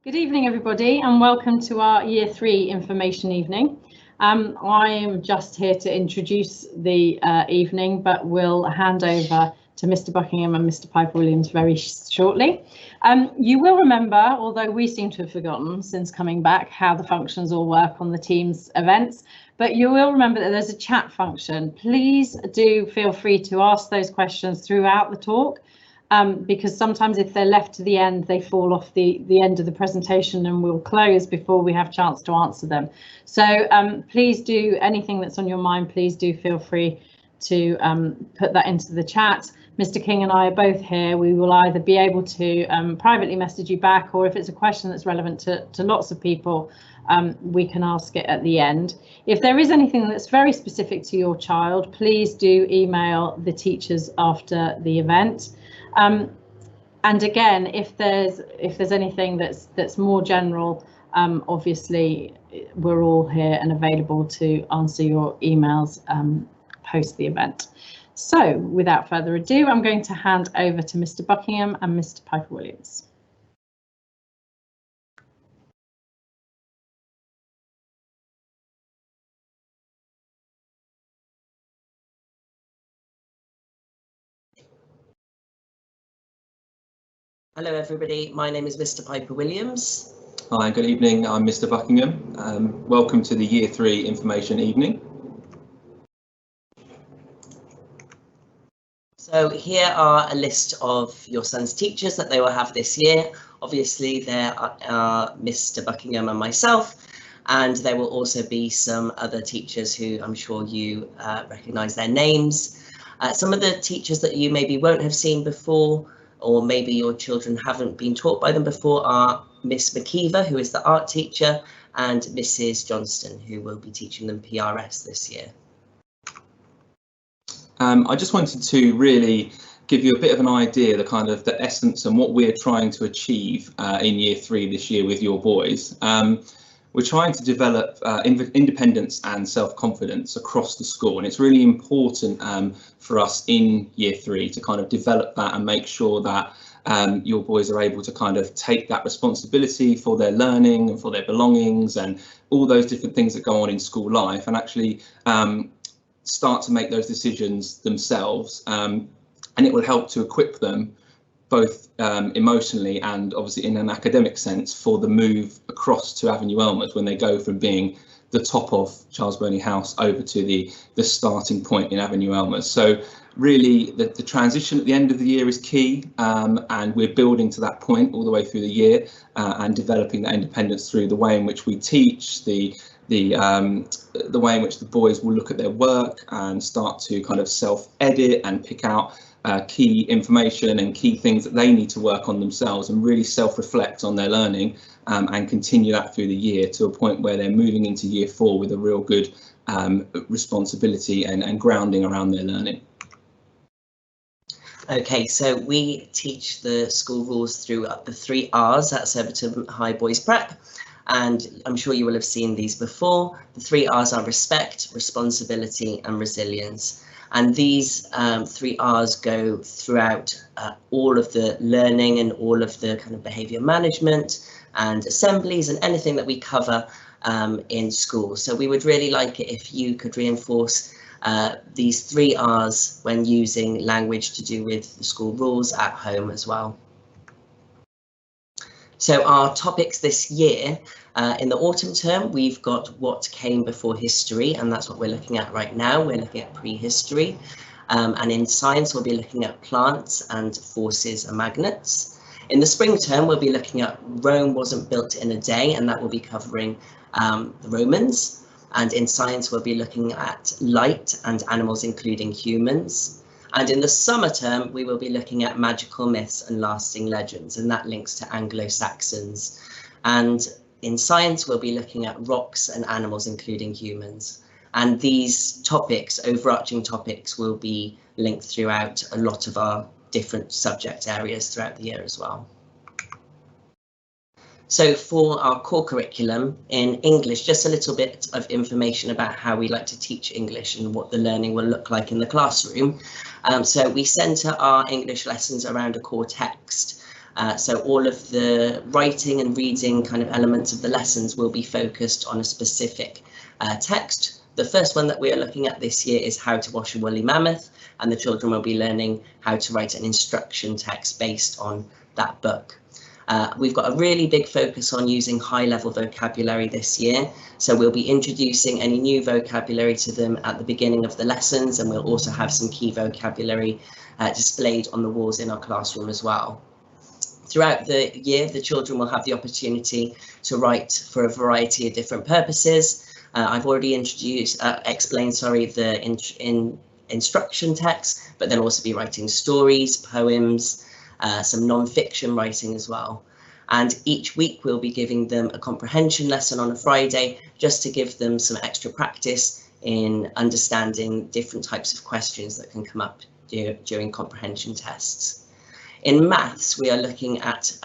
Good evening, everybody, and welcome to our Year 3 information evening. I am just here to introduce the evening, but will hand over to Mr. Buckingham and Mr. Piper-Williams very shortly. You will remember, although we seem to have forgotten since coming back, how the functions all work on the Teams events, but you will remember that there's a chat function. Please do feel free to ask those questions throughout the talk. Because sometimes if they're left to the end, they fall off the end of the presentation and we'll close before we have a chance to answer them. So please do anything that's on your mind, please do feel free to put that into the chat. Mr. King and I are both here. We will either be able to privately message you back, or if it's a question that's relevant to lots of people, we can ask it at the end. If there is anything that's very specific to your child, please do email the teachers after the event. And again, if there's anything that's more general, obviously we're all here and available to answer your emails post the event. So without further ado, I'm going to hand over to Mr. Buckingham and Mr. Piper-Williams. Hello everybody, my name is Mr. Piper-Williams. Hi, good evening, I'm Mr. Buckingham. Welcome to the Year 3 information evening. So here are a list of your son's teachers that they will have this year. Obviously there are Mr. Buckingham and myself, and there will also be some other teachers who I'm sure you recognise their names. Some of the teachers that you maybe won't have seen before, or maybe your children haven't been taught by them before, are Miss McKeever, who is the art teacher, and Mrs. Johnston, who will be teaching them PRS this year. I just wanted to really give you a bit of an idea, the essence and what we're trying to achieve in Year 3 this year with your boys. We're trying to develop independence and self-confidence across the school, and it's really important for us in Year 3 to develop that and make sure that your boys are able to take that responsibility for their learning and for their belongings and all those different things that go on in school life, and actually start to make those decisions themselves, and it will help to equip them both emotionally and obviously in an academic sense for the move across to Avenue Elmers when they go from being the top of Charles Burney House over to the starting point in Avenue Elmers. So really the transition at the end of the year is key, and we're building to that point all the way through the year and developing that independence through the way in which we teach, the way in which the boys will look at their work and start to self-edit and pick out key information and key things that they need to work on themselves and really self-reflect on their learning, and continue that through the year to a point where they're moving into Year 4 with a real good responsibility and grounding around their learning. Okay, so we teach the school rules through the 3 R's at Surbiton High Boys Prep, and I'm sure you will have seen these before. The 3 R's are respect, responsibility and resilience. And these 3 R's go throughout all of the learning and all of the behaviour management and assemblies and anything that we cover in school. So we would really like it if you could reinforce these 3 R's when using language to do with the school rules at home as well. So our topics this year, in the autumn term, we've got what came before history, and that's what we're looking at right now. We're looking at prehistory, and in science, we'll be looking at plants and forces and magnets. In the spring term, we'll be looking at Rome wasn't built in a day, and that will be covering the Romans. And in science, we'll be looking at light and animals, including humans. And in the summer term, we will be looking at magical myths and lasting legends, and that links to Anglo-Saxons. And in science, we'll be looking at rocks and animals, including humans. And these topics, overarching topics, will be linked throughout a lot of our different subject areas throughout the year as well. So for our core curriculum in English, just a little bit of information about how we like to teach English and what the learning will look like in the classroom. So we centre our English lessons around a core text. So all of the writing and reading kind of elements of the lessons will be focused on a specific text. The first one that we are looking at this year is How to Wash a Woolly Mammoth, and the children will be learning how to write an instruction text based on that book. We've got a really big focus on using high-level vocabulary this year, so we'll be introducing any new vocabulary to them at the beginning of the lessons, and we'll also have some key vocabulary displayed on the walls in our classroom as well. Throughout the year, the children will have the opportunity to write for a variety of different purposes. I've already explained the instruction text, but they'll also be writing stories, poems, some non-fiction writing as well. And each week we'll be giving them a comprehension lesson on a Friday, just to give them some extra practice in understanding different types of questions that can come up during comprehension tests. In maths, we are looking at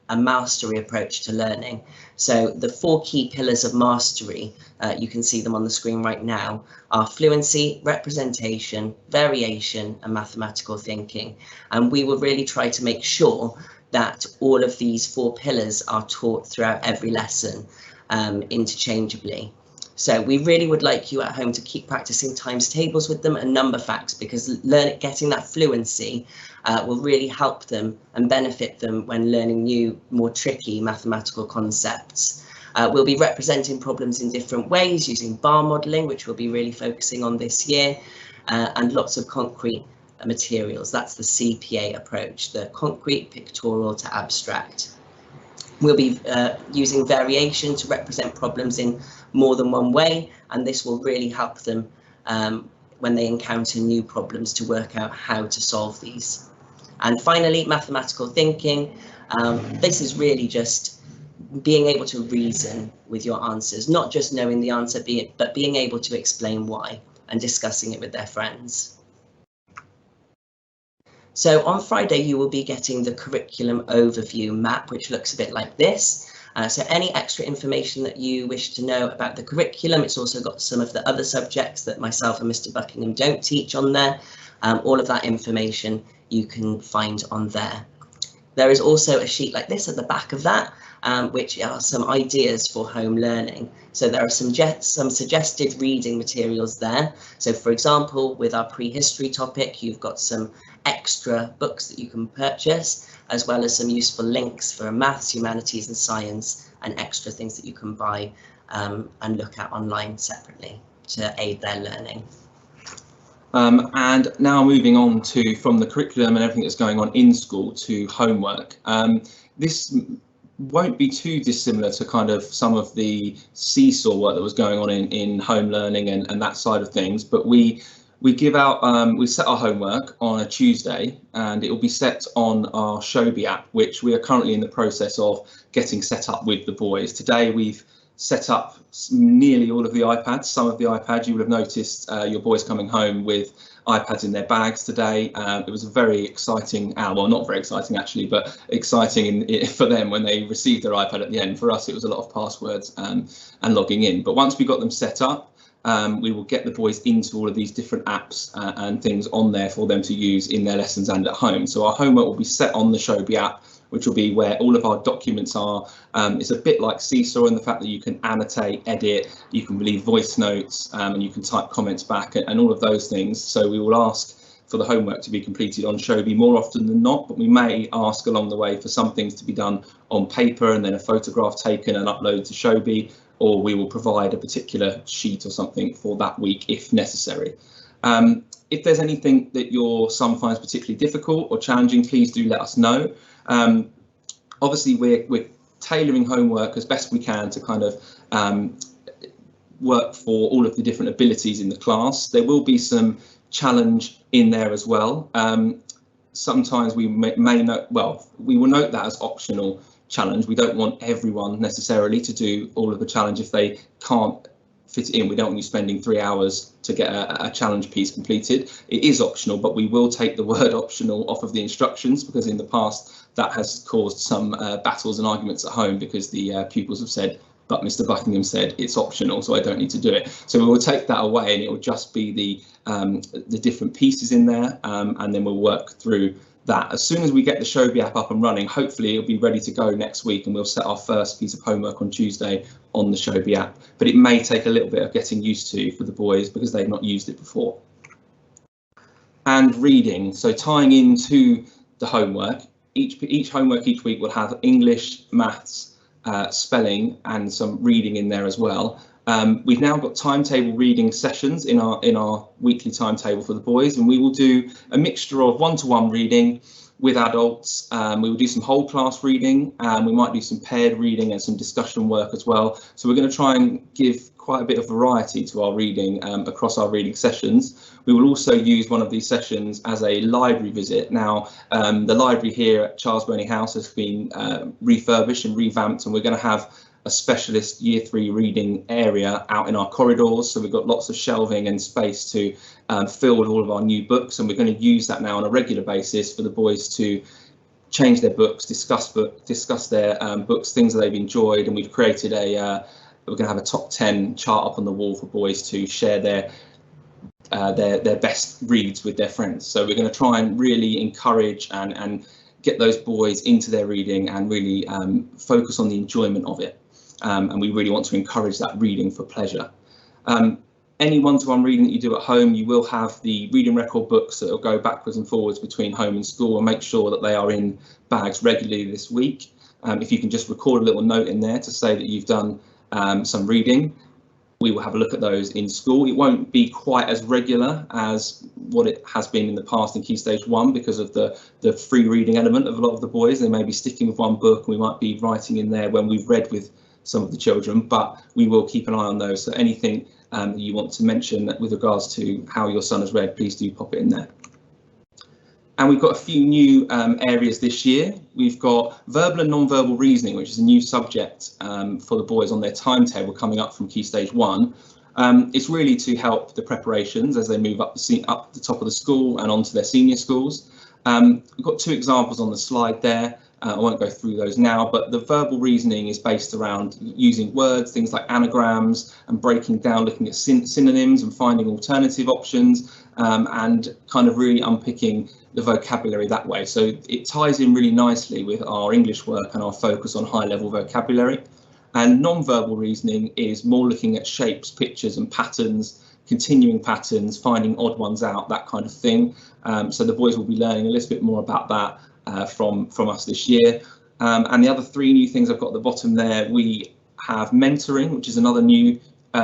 a mastery approach to learning. So the 4 key pillars of mastery, you can see them on the screen right now, are fluency, representation, variation, and mathematical thinking. And we will really try to make sure that all of these 4 pillars are taught throughout every lesson interchangeably. So we really would like you at home to keep practicing times tables with them and number facts, because getting that fluency will really help them and benefit them when learning new, more tricky mathematical concepts. We'll be representing problems in different ways using bar modelling, which we'll be really focusing on this year, and lots of concrete materials. That's the CPA approach, the concrete, pictorial to abstract. We'll be using variation to represent problems in more than one way, and this will really help them when they encounter new problems to work out how to solve these. And finally, mathematical thinking. This is really just being able to reason with your answers, not just knowing the answer, but being able to explain why and discussing it with their friends. So on Friday, you will be getting the curriculum overview map, which looks a bit like this. So any extra information that you wish to know about the curriculum, it's also got some of the other subjects that myself and Mr. Buckingham don't teach on there. All of that information you can find on there. There is also a sheet like this at the back of that, which are some ideas for home learning. So there are some suggested reading materials there. So for example, with our prehistory topic, you've got some extra books that you can purchase, as well as some useful links for maths, humanities and science, and extra things that you can buy and look at online separately to aid their learning. And now moving on to from the curriculum and everything that's going on in school to homework. This won't be too dissimilar to kind of some of the seesaw work that was going on in home learning and that side of things, but we give out, we set our homework on a Tuesday, and it will be set on our Showbie app, which we are currently in the process of getting set up with the boys. Today we've set up nearly all of the iPads. Some of the iPads, you would have noticed your boys coming home with iPads in their bags today. It was a very exciting hour, well, not very exciting actually, but exciting for them when they received their iPad at the end. For us, it was a lot of passwords and logging in. But once we got them set up, we will get the boys into all of these different apps and things on there for them to use in their lessons and at home. So our homework will be set on the Showbie app, which will be where all of our documents are. It's a bit like Seesaw in the fact that you can annotate, edit, you can leave voice notes, and you can type comments back and all of those things. So we will ask for the homework to be completed on Showbie more often than not, but we may ask along the way for some things to be done on paper and then a photograph taken and uploaded to Showbie, or we will provide a particular sheet or something for that week if necessary. If there's anything that your son finds particularly difficult or challenging, please do let us know. Obviously, we're tailoring homework as best we can to kind of work for all of the different abilities in the class. There will be some challenge in there as well. Sometimes we may note, well, we will note that as optional challenge. We don't want everyone necessarily to do all of the challenge if they can't fit it in. We don't want you spending 3 hours to get a challenge piece completed. It is optional, but we will take the word optional off of the instructions, because in the past that has caused some battles and arguments at home, because the pupils have said, but Mr. Buckingham said it's optional, so I don't need to do it. So we will take that away, and it will just be the different pieces in there, and then we'll work through that as soon as we get the Showbie app up and running, hopefully it'll be ready to go next week, and we'll set our first piece of homework on Tuesday on the Showbie app. But it may take a little bit of getting used to for the boys because they've not used it before. And reading, so tying into the homework, each homework each week will have English, maths, spelling and some reading in there as well. We've now got timetable reading sessions in our weekly timetable for the boys, and we will do a mixture of one-to-one reading with adults. We will do some whole class reading, and we might do some paired reading and some discussion work as well. So we're going to try and give quite a bit of variety to our reading across our reading sessions. We will also use one of these sessions as a library visit. Now, the library here at Charles Burney House has been refurbished and revamped, and we're going to have a specialist Year 3 reading area out in our corridors. So we've got lots of shelving and space to fill with all of our new books, and we're going to use that now on a regular basis for the boys to change their books, discuss their books, things that they've enjoyed, and we've created we're going to have a top 10 chart up on the wall for boys to share their best reads with their friends. So we're going to try and really encourage and get those boys into their reading and really focus on the enjoyment of it. And we really want to encourage that reading for pleasure. Any one-to-one reading that you do at home, you will have the reading record books that will go backwards and forwards between home and school, and make sure that they are in bags regularly this week. If you can just record a little note in there to say that you've done some reading, we will have a look at those in school. It won't be quite as regular as what it has been in the past in Key Stage 1 because of the free reading element of a lot of the boys. They may be sticking with one book, and we might be writing in there when we've read with some of the children, but we will keep an eye on those. So anything that you want to mention with regards to how your son has read, please do pop it in there. And we've got a few new areas this year. We've got verbal and non-verbal reasoning, which is a new subject for the boys on their timetable coming up from Key Stage 1. It's really to help the preparations as they move up the top of the school and onto their senior schools. We've got two examples on the slide there. I won't go through those now, but the verbal reasoning is based around using words, things like anagrams, and breaking down, looking at synonyms and finding alternative options, and kind of really unpicking the vocabulary that way. So it ties in really nicely with our English work and our focus on high-level vocabulary. And non-verbal reasoning is more looking at shapes, pictures and patterns, continuing patterns, finding odd ones out, that kind of thing. So the boys will be learning a little bit more about that from us this year. And the other three new things I've got at the bottom there, we have mentoring, which is another new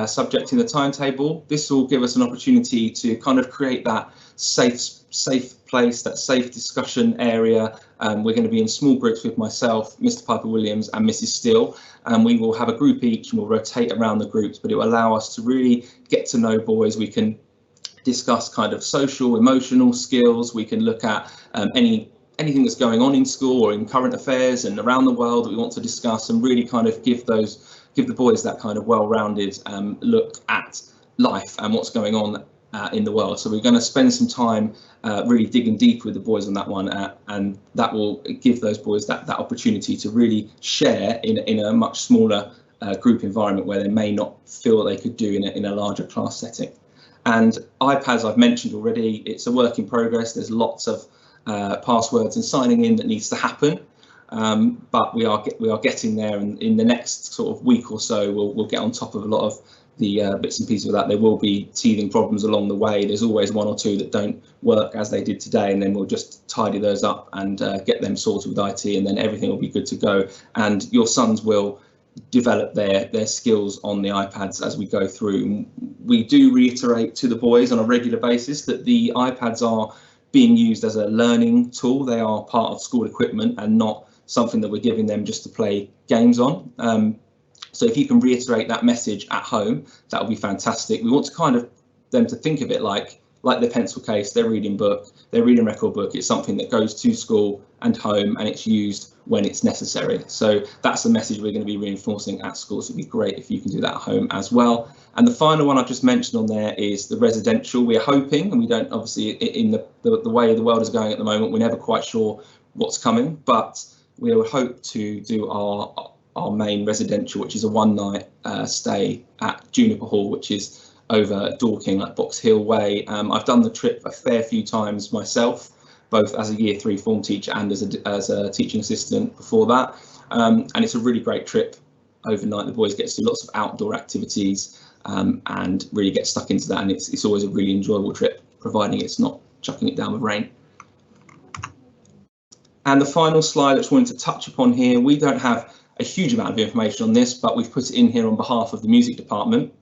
subject in the timetable. This will give us an opportunity to kind of create that safe place, that safe discussion area. We're going to be in small groups with myself, Mr. Piper Williams and Mrs. Steele, and we will have a group each and we'll rotate around the groups, but it will allow us to really get to know boys. We can discuss kind of social, emotional skills. We can look at anything that's going on in school or in current affairs and around the world that we want to discuss, and really kind of give the boys that kind of well-rounded look at life and what's going on in the world. So we're going to spend some time really digging deep with the boys on that one, and that will give those boys that opportunity to really share in a much smaller group environment where they may not feel they could do in a larger class setting. And iPads, I've mentioned already, it's a work in progress. There's lots of passwords and signing in that needs to happen, but we are getting there, and in the next sort of week or so we'll get on top of a lot of the bits and pieces of that. There will be teething problems along the way. There's always one or two that don't work as they did today, and then we'll just tidy those up and get them sorted with IT, and then everything will be good to go. And your sons will develop their skills on the iPads as we go through. We do reiterate to the boys on a regular basis that the iPads are being used as a learning tool. They are part of school equipment and not something that we're giving them just to play games on. So if you can reiterate that message at home, that will be fantastic. We want to kind of them to think of it like their pencil case, their reading book, their reading record book. It's something that goes to school and home, and it's used when it's necessary. So that's the message we're going to be reinforcing at school. So it'd be great if you can do that at home as well. And the final one I've just mentioned on there is the residential. We're hoping, and we don't obviously, in the way the world is going at the moment, we're never quite sure what's coming, but we will hope to do our main residential, which is a one-night stay at Juniper Hall, which is over Dorking, like Box Hill Way. I've done the trip a fair few times myself, both as a Year 3 form teacher and as a teaching assistant before that. And it's a really great trip overnight. The boys get to do lots of outdoor activities and really get stuck into that, and it's always a really enjoyable trip, providing it's not chucking it down with rain. And the final slide I just wanted to touch upon here, we don't have a huge amount of information on this, but we've put it in here on behalf of the music department.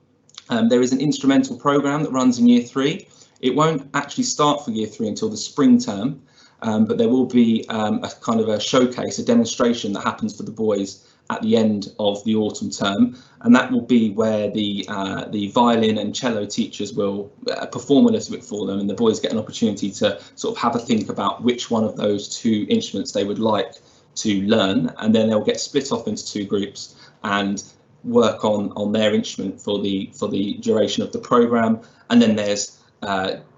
There is an instrumental programme that runs in Year 3. It won't actually start for Year 3 until the spring term, but there will be a kind of a showcase, a demonstration that happens for the boys at the end of the autumn term, and that will be where the violin and cello teachers will perform a little bit for them, and the boys get an opportunity to sort of have a think about which one of those two instruments they would like to learn, and then they'll get split off into two groups and work on their instrument for the duration of the programme. And then there's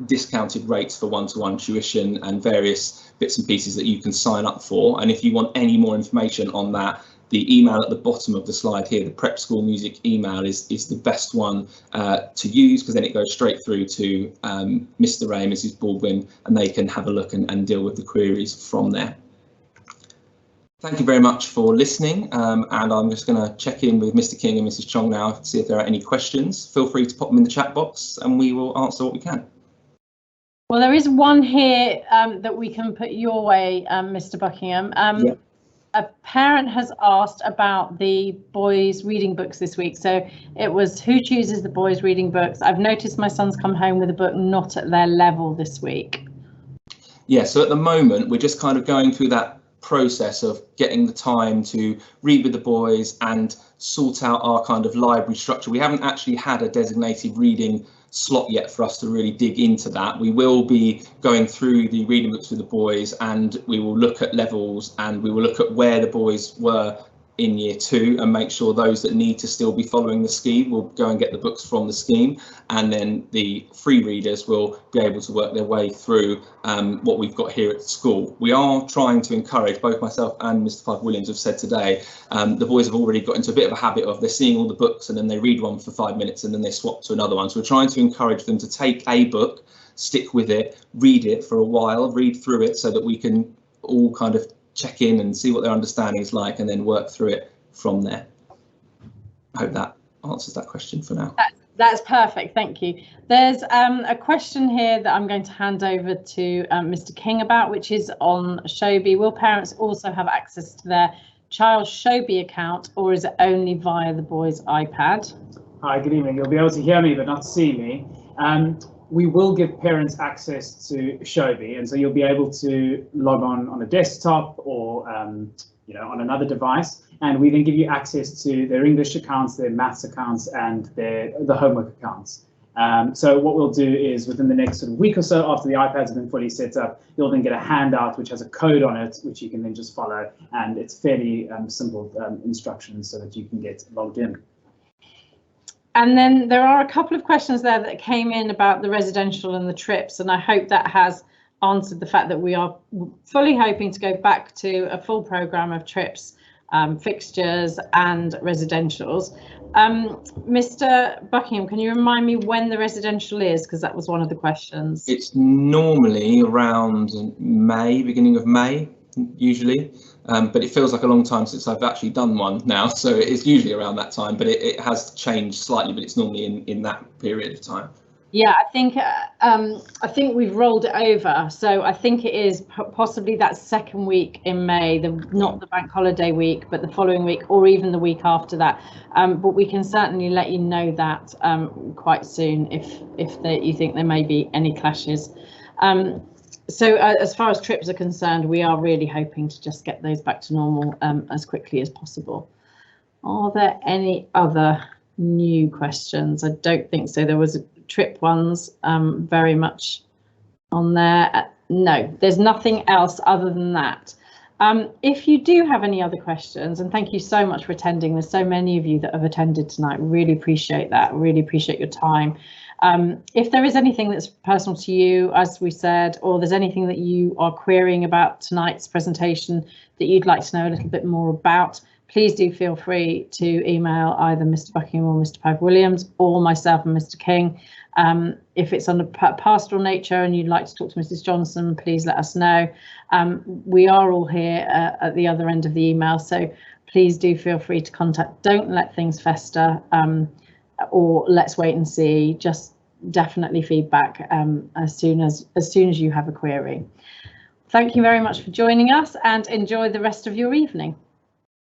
discounted rates for one-to-one tuition and various bits and pieces that you can sign up for. And if you want any more information on that, the email at the bottom of the slide here, the Prep School Music email, is the best one to use, because then it goes straight through to Mr. Ray and Mrs. Baldwin, and they can have a look and deal with the queries from there. Thank you very much for listening, and I'm just going to check in with Mr. King and Mrs. Chong now to see if there are any questions. Feel free to pop them in the chat box and we will answer what we can. Well, there is one here that we can put your way, Mr. Buckingham. Yeah. A parent has asked about the boys' reading books this week. So it was, who chooses the boys' reading books? I've noticed my son's come home with a book not at their level this week. Yeah, so at the moment we're just kind of going through that process of getting the time to read with the boys and sort out our kind of library structure. We haven't actually had a designated reading slot yet for us to really dig into that. We will be going through the reading books with the boys, and we will look at levels, and we will look at where the boys were in Year 2 and make sure those that need to still be following the scheme will go and get the books from the scheme, and then the free readers will be able to work their way through what we've got here at school. We are trying to encourage, both myself and Mr. Fife Williams have said today, the boys have already got into a bit of a habit of they're seeing all the books and then they read one for 5 minutes and then they swap to another one. So we're trying to encourage them to take a book, stick with it, read it for a while, read through it, so that we can all kind of check in and see what their understanding is like, and then work through it from there. I hope that answers that question for now. That's perfect, thank you. There's a question here that I'm going to hand over to Mr. King about, which is on Showbie. Will parents also have access to their child's Showbie account, or is it only via the boys' iPad? Hi, good evening. You'll be able to hear me but not see me. We will give parents access to Showbie, and so you'll be able to log on a desktop or on another device, and we then give you access to their English accounts, their maths accounts, and the homework accounts. So what we'll do is, within the next sort of week or so, after the iPads have been fully set up, you'll then get a handout which has a code on it, which you can then just follow, and it's fairly simple instructions so that you can get logged in. And then there are a couple of questions there that came in about the residential and the trips, and I hope that has answered the fact that we are fully hoping to go back to a full programme of trips, fixtures and residentials. Mr. Buckingham, can you remind me when the residential is, because that was one of the questions? It's normally around May, beginning of May, usually. But it feels like a long time since I've actually done one now, so it is usually around that time, but it has changed slightly, but it's normally in that period of time. Yeah, I think we've rolled it over, so I think it is possibly that second week in May, not the bank holiday week, but the following week, or even the week after that. But we can certainly let you know that quite soon if you think there may be any clashes. So as far as trips are concerned, we are really hoping to just get those back to normal as quickly as possible. Are there any other new questions? I don't think so. There was trip ones very much on there. No, there's nothing else other than that. If you do have any other questions, and thank you so much for attending. There's so many of you that have attended tonight. Really appreciate that. Really appreciate your time. If there is anything that's personal to you, as we said, or there's anything that you are querying about tonight's presentation that you'd like to know a little bit more about, please do feel free to email either Mr. Buckingham or Mr. Piper-Williams or myself and Mr. King. If it's on a pastoral nature and you'd like to talk to Mrs. Johnson, please let us know. We are all here at the other end of the email, so please do feel free to contact. Don't let things fester, or let's wait and see. Just definitely feedback as soon as you have a query. Thank you very much for joining us, and enjoy the rest of your evening.